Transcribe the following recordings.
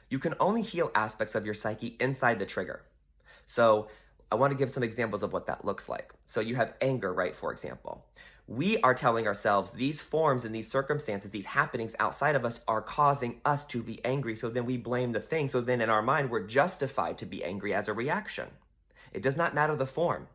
You can only heal aspects of your psyche inside the trigger. So I want to give some examples of what that looks like. So you have anger, right? For example, we are telling ourselves these forms and these circumstances, these happenings outside of us are causing us to be angry. So then we blame the thing. So then in our mind, we're justified to be angry as a reaction. It does not matter the form.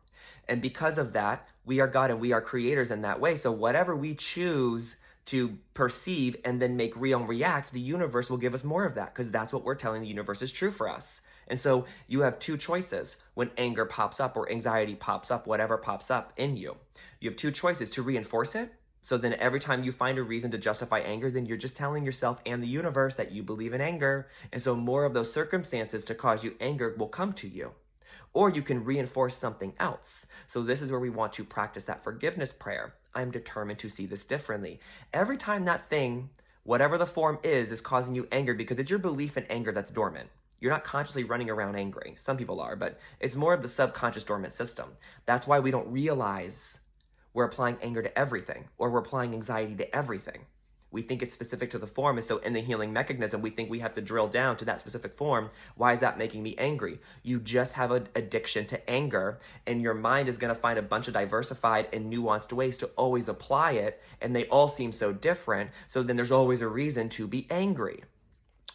And because of that, we are God and we are creators in that way. So whatever we choose to perceive and then make real and react, the universe will give us more of that because that's what we're telling the universe is true for us. And so you have two choices when anger pops up or anxiety pops up, whatever pops up in you. You have two choices to reinforce it. So then every time you find a reason to justify anger, then you're just telling yourself and the universe that you believe in anger. And so more of those circumstances to cause you anger will come to you. Or you can reinforce something else. So this is where we want to practice that forgiveness prayer. I'm determined to see this differently. Every time that thing, whatever the form is causing you anger because it's your belief in anger that's dormant. You're not consciously running around angry. Some people are, but it's more of the subconscious dormant system. That's why we don't realize we're applying anger to everything or we're applying anxiety to everything. We think it's specific to the form. And so in the healing mechanism, we think we have to drill down to that specific form. Why is that making me angry? You just have an addiction to anger, and your mind is going to find a bunch of diversified and nuanced ways to always apply it. And they all seem so different. So then there's always a reason to be angry.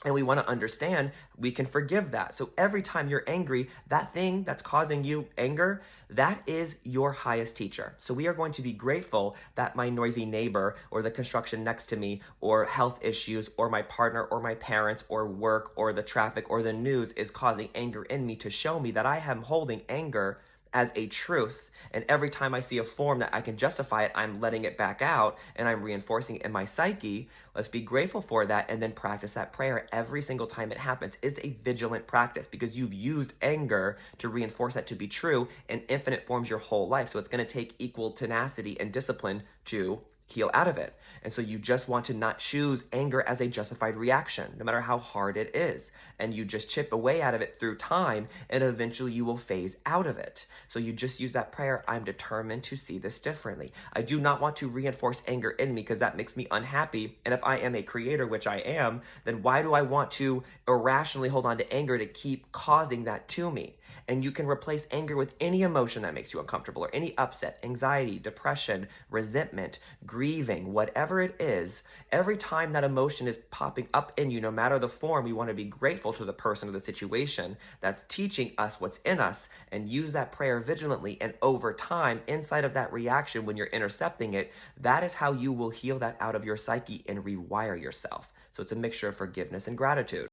And we want to understand we can forgive that. So every time you're angry, that thing that's causing you anger, that is your highest teacher. So we are going to be grateful that my noisy neighbor or the construction next to me or health issues or my partner or my parents or work or the traffic or the news is causing anger in me to show me that I am holding anger as a truth. And every time I see a form that I can justify it, I'm letting it back out and I'm reinforcing it in my psyche. Let's be grateful for that and then practice that prayer every single time it happens. It's a vigilant practice because you've used anger to reinforce that to be true in infinite forms your whole life. So it's going to take equal tenacity and discipline to heal out of it. And so you just want to not choose anger as a justified reaction, no matter how hard it is. And you just chip away out of it through time, and eventually you will phase out of it. So you just use that prayer, I'm determined to see this differently. I do not want to reinforce anger in me because that makes me unhappy. And if I am a creator, which I am, then why do I want to irrationally hold on to anger to keep causing that to me? And you can replace anger with any emotion that makes you uncomfortable or any upset, anxiety, depression, resentment, grieving, whatever it is. Every time that emotion is popping up in you, no matter the form, we want to be grateful to the person or the situation that's teaching us what's in us and use that prayer vigilantly. And over time, inside of that reaction, when you're intercepting it, that is how you will heal that out of your psyche and rewire yourself. So it's a mixture of forgiveness and gratitude.